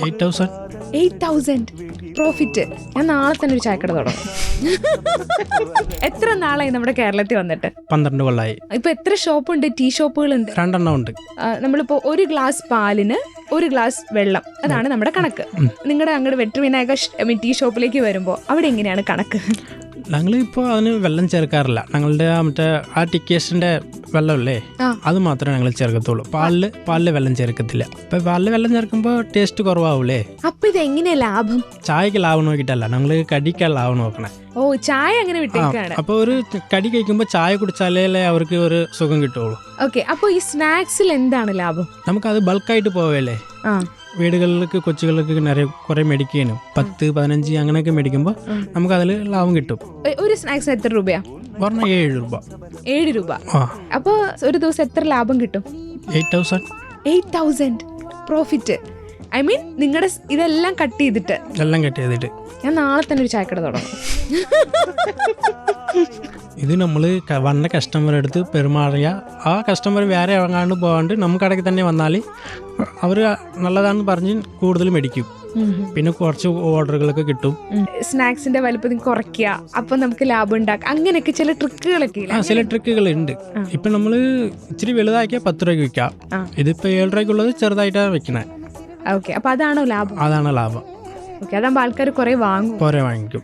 8,000. 8,000 profit. ഞാൻ നാളെ തന്നെ ഒരു ചായക്കട തുടങ്ങും. എത്ര നാളായി നമ്മുടെ കേരളത്തിൽ വന്നിട്ട്? 12 കൊല്ലമായി. ഇപ്പൊ എത്ര ഷോപ്പുണ്ട്? ടീ ഷോപ്പുകളുണ്ട്? 2 ഉണ്ട്. നമ്മളിപ്പോ ഒരു ഗ്ലാസ് പാലിന് 1 ഗ്ലാസ് വെള്ളം, അതാണ് നമ്മുടെ കണക്ക്. നിങ്ങളുടെ അങ്ങോട്ട് വെട്ടുവിനായക ടീ ഷോപ്പിലേക്ക് വരുമ്പോ അവിടെ എങ്ങനെയാണ് കണക്ക്? ഞങ്ങളിപ്പോൾ അതിന് വെള്ളം ചേർക്കാറില്ല. ഞങ്ങളുടെ മറ്റേ ആ ടിക്കേഷൻ്റെ വെള്ളമല്ലേ, അത് മാത്രമേ ഞങ്ങൾ ചേർക്കത്തുള്ളൂ. പാലില് വെള്ളം ചേർക്കത്തില്ല. ഇപ്പം പാലില് വെള്ളം ചേർക്കുമ്പോൾ ടേസ്റ്റ് കുറവാവൂലേ. അപ്പൊ ഇത് എങ്ങനെയാ ലാഭം? ചായക്ക് ലാഭം നോക്കിയിട്ടല്ല, ഞങ്ങൾ കടിക്കാൻ ലാഭം നോക്കണേ. ഓ, ചായ അങ്ങനെ വിട്ടേക്കാണ്. അപ്പോൾ ഒരു കടി കഴിക്കുമ്പോൾ ചായ കുടിച്ചാലേ അവർക്ക് ഒരു സുഖം കിട്ടുള്ളൂ. ഓക്കെ, അപ്പോൾ ഈ സ്നാക്സിൽ എന്താണ് ലാഭം? നമുക്കത് ബൾക്കായിട്ട് പോവല്ലേ, വീടുകളിലേക്ക് കൊച്ചുകളിലേക്ക് കുറെ മേടിക്കാനും 10, 15 അങ്ങനെയൊക്കെ മേടിക്കുമ്പോൾ നമുക്ക് അതിൽ ലാഭം കിട്ടും. ഒരു സ്നാക്സിന് എത്ര രൂപയാ? പറഞ്ഞ 7 രൂപ. 7 രൂപ. അപ്പൊ ഒരു ദിവസം എത്ര ലാഭം കിട്ടും? 8,000. 8,000 പ്രോഫിറ്റ്. ഐ മീൻ നിങ്ങളുടെ ഇതെല്ലാം കട്ട് ചെയ്തിട്ട്? എല്ലാം കട്ട് ചെയ്തിട്ട്. ഞാൻ നാളെ തന്നെ ഒരു ചായക്കട തുടങ്ങും. ഇത് നമ്മൾ വന്ന കസ്റ്റമർ എടുത്ത് പെരുമാറിയ ആ കസ്റ്റമർ വേറെ എങ്ങാണ്ട് പോകാണ്ട് നമുക്ക് കടയ്ക്ക് തന്നെ വന്നാൽ അവർ നല്ലതാണെന്ന് പറഞ്ഞ് കൂടുതൽ മേടിക്കും. പിന്നെ കുറച്ച് ഓർഡറുകളൊക്കെ കിട്ടും. സ്നാക്സിന്റെ വലുപ്പം കുറയ്ക്കുക, അപ്പൊ നമുക്ക് ലാഭം ഉണ്ടാക്കാം, അങ്ങനെയൊക്കെ ചില ട്രിക്കുകളൊക്കെ. ചില ട്രിക്കുകൾ ഉണ്ട്. ഇപ്പൊ നമ്മള് ഇച്ചിരി വലുതാക്കിയാൽ 10 രൂപയ്ക്ക് വിൽക്കാം. ഇതിപ്പോ 7 രൂപയ്ക്കുള്ളത് ചെറുതായിട്ടാണ് വെക്കണേ. ഓക്കെ, അപ്പൊ അതാണോ ലാഭം? അതാണ് ലാഭം. ഓക്കെ, അതാകുമ്പോൾ ആൾക്കാർ കുറെ വാങ്ങിക്കും.